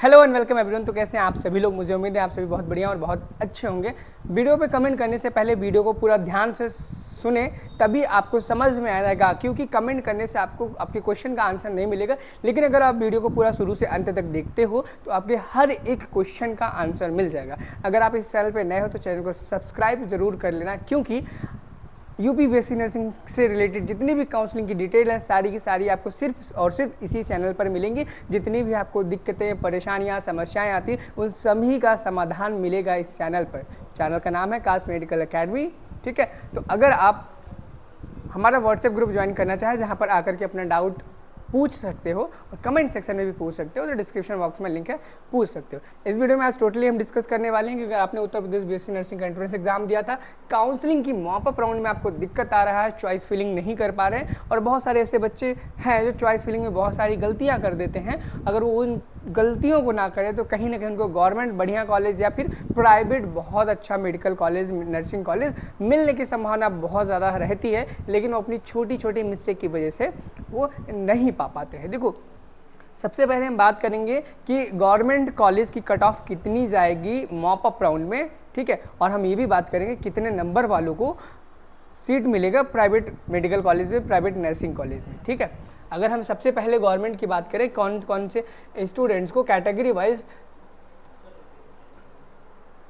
Hello and welcome everyone. तो कैसे हैं आप सभी लोग? मुझे उम्मीद है आप सभी बहुत बढ़िया और बहुत अच्छे होंगे। वीडियो पे कमेंट करने से पहले वीडियो को पूरा ध्यान से सुने, तभी आपको समझ में आएगा, क्योंकि कमेंट करने से आपको आपके क्वेश्चन का आंसर नहीं मिलेगा। लेकिन अगर आप वीडियो को पूरा शुरू से अंत तक देखते हो तो आपके हर एक क्वेश्चन का आंसर मिल जाएगा। अगर आप इस चैनल पर नए हो तो चैनल को सब्सक्राइब जरूर कर लेना, क्योंकि यूपी बेसिक नर्सिंग से रिलेटेड जितनी भी काउंसलिंग की डिटेल है सारी की सारी आपको सिर्फ और सिर्फ इसी चैनल पर मिलेंगी। जितनी भी आपको दिक्कतें, परेशानियां, समस्याएं आती उन सभी का समाधान मिलेगा इस चैनल पर। चैनल का नाम है काश मेडिकल एकेडमी। ठीक है, तो अगर आप हमारा व्हाट्सएप ग्रुप ज्वाइन करना चाहें जहां पर आकर के अपना डाउट पूछ सकते हो और कमेंट सेक्शन में भी पूछ सकते हो, तो डिस्क्रिप्शन बॉक्स में लिंक है, पूछ सकते हो। इस वीडियो में आज टोटली हम डिस्कस करने वाले हैं कि अगर आपने उत्तर प्रदेश बीएससी नर्सिंग का एंट्रेंस एग्जाम दिया था, काउंसलिंग की मॉप अप राउंड में आपको दिक्कत आ रहा है, चॉइस फिलिंग नहीं कर पा रहे हैं, और बहुत सारे ऐसे बच्चे हैं जो चॉइस फिलिंग में बहुत सारी गलतियां कर देते हैं। अगर वो उन गलतियों को ना करें तो कहीं ना कहीं उनको गवर्नमेंट बढ़िया कॉलेज या फिर प्राइवेट बहुत अच्छा मेडिकल कॉलेज, नर्सिंग कॉलेज मिलने की संभावना बहुत ज़्यादा रहती है, लेकिन वो अपनी छोटी छोटी मिस्टेक की वजह से वो नहीं पा पाते हैं। देखो, सबसे पहले हम बात करेंगे कि गवर्नमेंट कॉलेज की कट ऑफ कितनी जाएगी मॉप अप राउंड में। ठीक है, और हम ये भी बात करेंगे कितने नंबर वालों को सीट मिलेगा प्राइवेट मेडिकल कॉलेज में, प्राइवेट नर्सिंग कॉलेज में। ठीक है, अगर हम सबसे पहले गवर्नमेंट की बात करें, कौन कौन से स्टूडेंट्स को कैटेगरी वाइज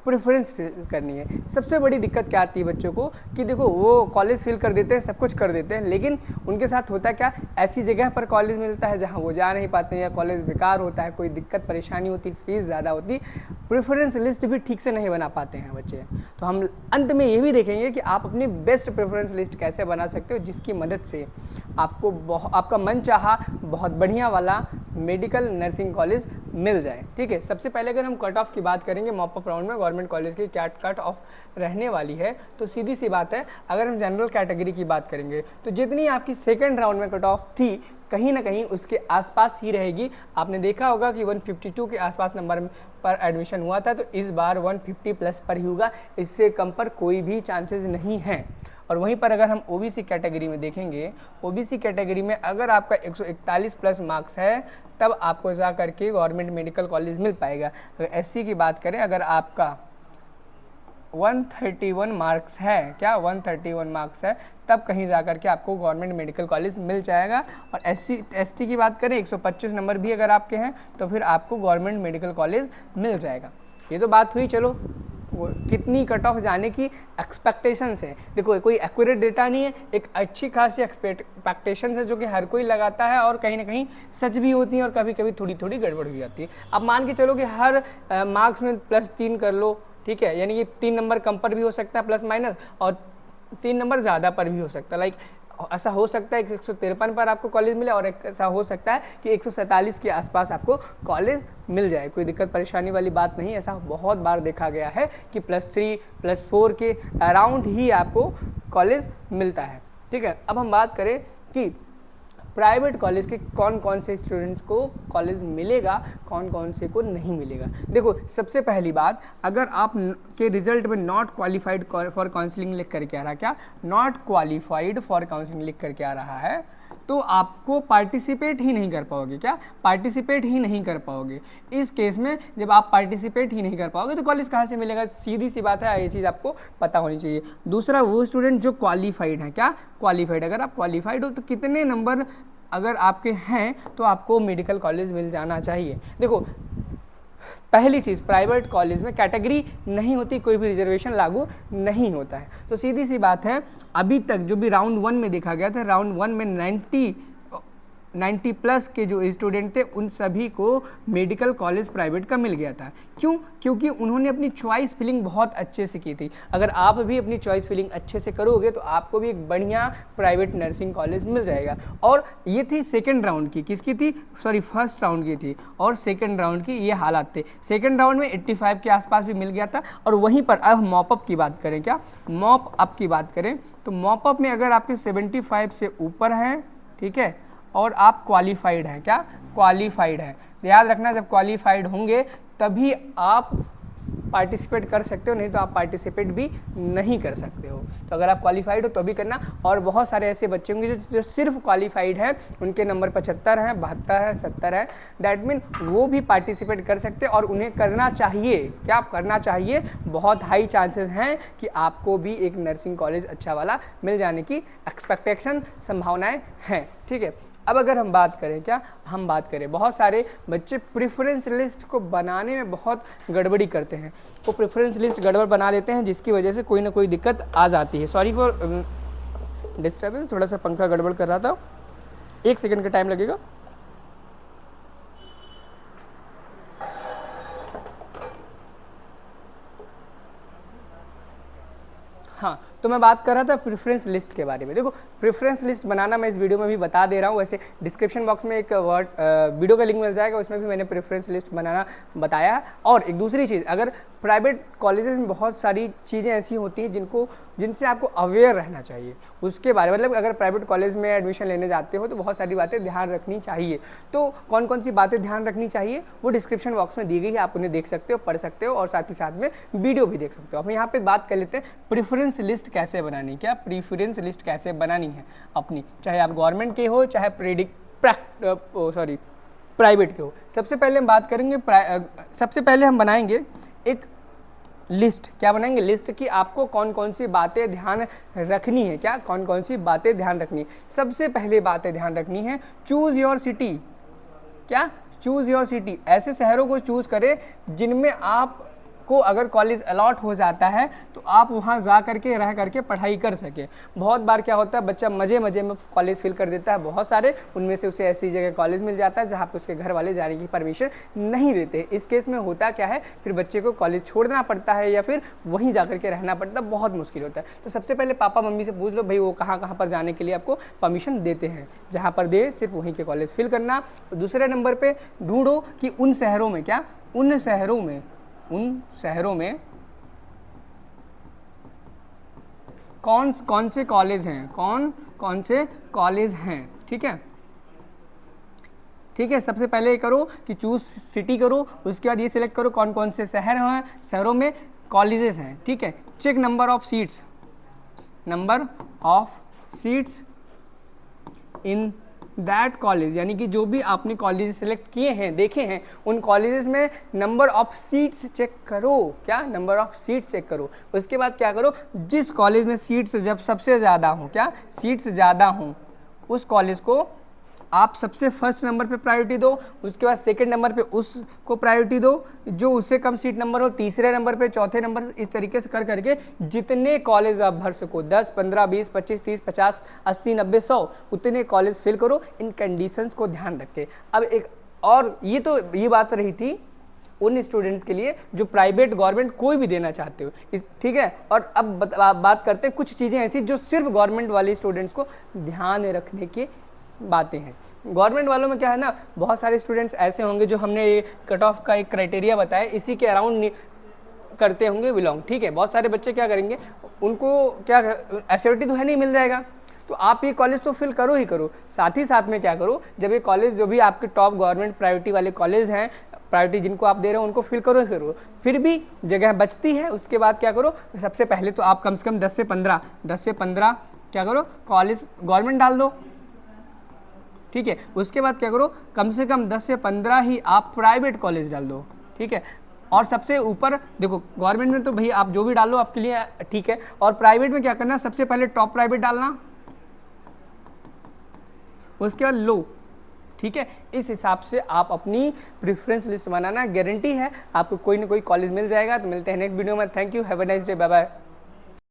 प्रेफरेंस फिल करनी है। सबसे बड़ी दिक्कत क्या आती है बच्चों को कि देखो, वो कॉलेज फिल कर देते हैं, सब कुछ कर देते हैं, लेकिन उनके साथ होता क्या, ऐसी जगह पर कॉलेज मिलता है जहां वो जा नहीं पाते हैं, या कॉलेज बेकार होता है, कोई दिक्कत परेशानी होती, फीस ज़्यादा होती, प्रेफरेंस लिस्ट भी ठीक से नहीं बना पाते हैं बच्चे। तो हम अंत में ये भी देखेंगे कि आप अपनी बेस्ट प्रेफरेंस लिस्ट कैसे बना सकते हो, जिसकी मदद से आपको आपका मन चाहा बहुत बढ़िया वाला मेडिकल नर्सिंग कॉलेज मिल जाए। ठीक है, सबसे पहले अगर हम कट ऑफ की बात करेंगे मॉप अप राउंड में गवर्नमेंट कॉलेज की क्या कट ऑफ रहने वाली है, तो सीधी सी बात है, अगर हम जनरल कैटेगरी की बात करेंगे तो जितनी आपकी सेकंड राउंड में कट ऑफ थी कहीं ना कहीं उसके आसपास ही रहेगी। आपने देखा होगा कि 152 के आसपास नंबर पर एडमिशन हुआ था, तो इस बार 150 प्लस पर ही होगा, इससे कम पर कोई भी चांसेस नहीं है। और वहीं पर अगर हम ओबीसी कैटेगरी में देखेंगे, ओबीसी कैटेगरी में अगर आपका 141 प्लस मार्क्स है तब आपको जा करके गवर्नमेंट मेडिकल कॉलेज मिल पाएगा। अगर एससी की बात करें, अगर आपका 131 मार्क्स है, क्या 131 मार्क्स है, तब कहीं जाकर के आपको गवर्नमेंट मेडिकल कॉलेज मिल जाएगा। और एसटी की बात करें, 125 नंबर भी अगर आपके हैं तो फिर आपको गवर्नमेंट मेडिकल कॉलेज मिल जाएगा। ये तो बात हुई, चलो वो कितनी कट ऑफ जाने की एक्सपेक्टेशंस है। देखो, कोई एक्यूरेट डेटा नहीं है, एक अच्छी खासी एक्सपेक्टेशंस है जो कि हर कोई लगाता है, और कहीं ना कहीं सच भी होती है और कभी कभी थोड़ी थोड़ी गड़बड़ भी जाती है। अब मान के चलो कि हर मार्क्स में +3 कर लो, ठीक है, यानी कि 3 नंबर कम पर भी हो सकता है प्लस माइनस, और 3 नंबर ज़्यादा पर भी हो सकता है। लाइक ऐसा हो सकता है कि 153 पर आपको कॉलेज मिले, और ऐसा हो सकता है कि 147 के आसपास आपको कॉलेज मिल जाए। कोई दिक्कत परेशानी वाली बात नहीं। ऐसा बहुत बार देखा गया है कि +3 +4 के अराउंड ही आपको कॉलेज मिलता है। ठीक है, अब हम बात करें कि प्राइवेट कॉलेज के कौन कौन से स्टूडेंट्स को कॉलेज मिलेगा, कौन कौन से को नहीं मिलेगा। देखो, सबसे पहली बात, अगर आप के रिजल्ट में नॉट क्वालिफाइड फॉर काउंसलिंग लिख करके आ रहा है, क्या नॉट क्वालिफाइड फॉर काउंसलिंग लिख करके आ रहा है, तो आपको पार्टिसिपेट ही नहीं कर पाओगे। क्या पार्टिसिपेट ही नहीं कर पाओगे। इस केस में जब आप पार्टिसिपेट ही नहीं कर पाओगे तो कॉलेज कहाँ से मिलेगा? सीधी सी बात है, ये चीज़ आपको पता होनी चाहिए। दूसरा, वो स्टूडेंट जो क्वालिफाइड है, क्या क्वालिफाइड, अगर आप क्वालिफाइड हो तो कितने नंबर अगर आपके हैं तो आपको मेडिकल कॉलेज मिल जाना चाहिए। देखो, पहली चीज़, प्राइवेट कॉलेज में कैटेगरी नहीं होती, कोई भी रिजर्वेशन लागू नहीं होता है। तो सीधी सी बात है, अभी तक जो भी राउंड 1 में देखा गया था, राउंड 1 में 90 प्लस के जो स्टूडेंट थे उन सभी को मेडिकल कॉलेज प्राइवेट का मिल गया था। क्यों? क्योंकि उन्होंने अपनी चॉइस फिलिंग बहुत अच्छे से की थी। अगर आप भी अपनी चॉइस फिलिंग अच्छे से करोगे तो आपको भी एक बढ़िया प्राइवेट नर्सिंग कॉलेज मिल जाएगा। और ये थी सेकंड राउंड की, किसकी थी, सॉरी फर्स्ट राउंड की थी, और सेकंड राउंड की ये हालात थे। सेकंड राउंड में 85 के आसपास भी मिल गया था। और वहीं पर अब मॉप अप की बात करें, क्या मॉप अप की बात करें, तो मॉप अप में अगर आपके 75 से ऊपर हैं, ठीक है, और आप क्वालिफाइड हैं, क्या क्वालिफाइड हैं, याद रखना, जब क्वालिफाइड होंगे तभी आप पार्टिसिपेट कर सकते हो, नहीं तो आप पार्टिसिपेट भी नहीं कर सकते हो। तो अगर आप क्वालिफाइड हो तो भी करना। और बहुत सारे ऐसे बच्चे होंगे जो सिर्फ क्वालिफाइड हैं, उनके नंबर 75 हैं, 72 है, 70 है, दैट मीन वो भी पार्टिसिपेट कर सकते हैं और उन्हें करना चाहिए। क्या करना चाहिए? बहुत हाई चांसेस हैं कि आपको भी एक नर्सिंग कॉलेज अच्छा वाला मिल जाने की एक्सपेक्टेशन, संभावनाएं हैं। ठीक है, अब अगर हम बात करें बहुत सारे बच्चे प्रेफरेंस लिस्ट को बनाने में बहुत गड़बड़ी करते हैं। वो प्रेफरेंस लिस्ट गड़बड़ बना लेते हैं, जिसकी वजह से कोई ना कोई दिक्कत आ जाती है। सॉरी फॉर डिस्टर्बेंस, थोड़ा सा पंखा गड़बड़ कर रहा था, 1 सेकंड का टाइम लगेगा। हाँ, तो मैं बात कर रहा था प्रेफरेंस लिस्ट के बारे में। देखो, प्रेफरेंस लिस्ट बनाना मैं इस वीडियो में भी बता दे रहा हूँ। वैसे डिस्क्रिप्शन बॉक्स में एक वीडियो का लिंक मिल जाएगा, उसमें भी मैंने प्रेफरेंस लिस्ट बनाना बताया है। और एक दूसरी चीज़, अगर प्राइवेट कॉलेजेस में बहुत सारी चीज़ें ऐसी होती हैं जिनसे आपको अवेयर रहना चाहिए उसके बारे में। मतलब अगर प्राइवेट कॉलेज में एडमिशन लेने जाते हो तो बहुत सारी बातें ध्यान रखनी चाहिए। तो कौन कौन सी बातें ध्यान रखनी चाहिए वो डिस्क्रिप्शन बॉक्स में दी गई है, आप उन्हें देख सकते हो, पढ़ सकते हो और साथ ही साथ में वीडियो भी देख सकते हो। अब यहाँ पे बात कर लेते हैं प्रेफरेंस लिस्ट कैसे बनानी। क्या प्रेफरेंस लिस्ट कैसे बनानी है अपनी, चाहे आप गवर्नमेंट के हो चाहे प्राइवेट के हो। सबसे पहले हम बात करेंगे, सबसे पहले हम बनाएंगे एक लिस्ट। क्या बनाएंगे? लिस्ट की आपको कौन कौन सी बातें ध्यान रखनी है। क्या कौन कौन सी बातें ध्यान रखनी है? सबसे पहले बातें ध्यान रखनी है, चूज योर सिटी। क्या? Choose your city. ऐसे शहरों को चूज करें जिनमें आप को अगर कॉलेज अलॉट हो जाता है तो आप वहाँ जा करके रह करके पढ़ाई कर सके। बहुत बार क्या होता है, बच्चा मज़े में कॉलेज फिल कर देता है बहुत सारे, उनमें से उसे ऐसी जगह कॉलेज मिल जाता है जहाँ पे उसके घर वाले जाने की परमिशन नहीं देते। इस केस में होता क्या है, फिर बच्चे को कॉलेज छोड़ना पड़ता है या फिर वहीं जा करके रहना पड़ता है, बहुत मुश्किल होता है। तो सबसे पहले पापा मम्मी से पूछ लो भाई वो कहाँ कहाँ पर जाने के लिए आपको परमिशन देते हैं, जहाँ पर दे सिर्फ वहीं के कॉलेज फिल करना। दूसरे नंबर पर ढूंढो कि उन शहरों में कौन से कॉलेज हैं। ठीक है, सबसे पहले करो कि चूज सिटी करो, उसके बाद ये सिलेक्ट करो कौन कौन से शहर हैं, शहरों में कॉलेजेस हैं। ठीक है, check number of seats in that college, यानी कि जो भी आपने कॉलेज सेलेक्ट किए हैं, देखे हैं, उन कॉलेजेस में नंबर ऑफ सीट्स चेक करो। क्या? नंबर ऑफ सीट्स चेक करो। उसके बाद क्या करो, जिस कॉलेज में सीट्स जब सबसे ज़्यादा हो, क्या सीट्स ज़्यादा हों, उस कॉलेज को आप सबसे फर्स्ट नंबर पे प्रायोरिटी दो। उसके बाद सेकंड नंबर पे उसको प्रायोरिटी दो, जो उससे कम सीट नंबर हो तीसरे नंबर पे, चौथे नंबर, इस तरीके से कर करके जितने कॉलेज आप भर सको, 10, 15, 20, 25, 30, 50, 80, 90, 100, उतने कॉलेज फिल करो इन कंडीशंस को ध्यान रख के। अब एक और ये बात रही थी उन स्टूडेंट्स के लिए जो प्राइवेट गवर्नमेंट कोई भी देना चाहते हो। ठीक है, और अब बात करते हैं कुछ चीज़ें ऐसी जो सिर्फ गवर्नमेंट वाले स्टूडेंट्स को ध्यान रखने की बातें हैं। गवर्नमेंट वालों में क्या है ना, बहुत सारे स्टूडेंट्स ऐसे होंगे जो हमने कट ऑफ का एक क्राइटेरिया बताया, इसी के अराउंड करते होंगे बिलोंग। ठीक है, बहुत सारे बच्चे क्या करेंगे, उनको क्या एसओटी तो है नहीं, मिल जाएगा, तो आप ये कॉलेज तो फिल करो ही करो। साथ ही साथ में क्या करो, जब ये कॉलेज जो भी आपके टॉप गवर्नमेंट प्रायोरिटी वाले कॉलेज हैं, प्रायोरिटी जिनको आप दे रहे हो उनको फिल करो ही करो। फिर भी जगह बचती है, उसके बाद क्या करो, सबसे पहले तो आप कम से कम 10 से 15 क्या करो, कॉलेज गवर्नमेंट डाल दो। ठीक है, उसके बाद क्या करो, कम से कम 10 से 15 ही आप प्राइवेट कॉलेज डाल दो। ठीक है, और सबसे ऊपर देखो, गवर्नमेंट में तो भाई आप जो भी डालो आपके लिए ठीक है, और प्राइवेट में क्या करना, सबसे पहले टॉप प्राइवेट डालना, उसके बाद लो। ठीक है, इस हिसाब से आप अपनी प्रेफरेंस लिस्ट बनाना, गारंटी है आपको कोई ना कोई कॉलेज मिल जाएगा। तो मिलते हैं नेक्स्ट वीडियो में। Thank you, have a nice day, bye bye.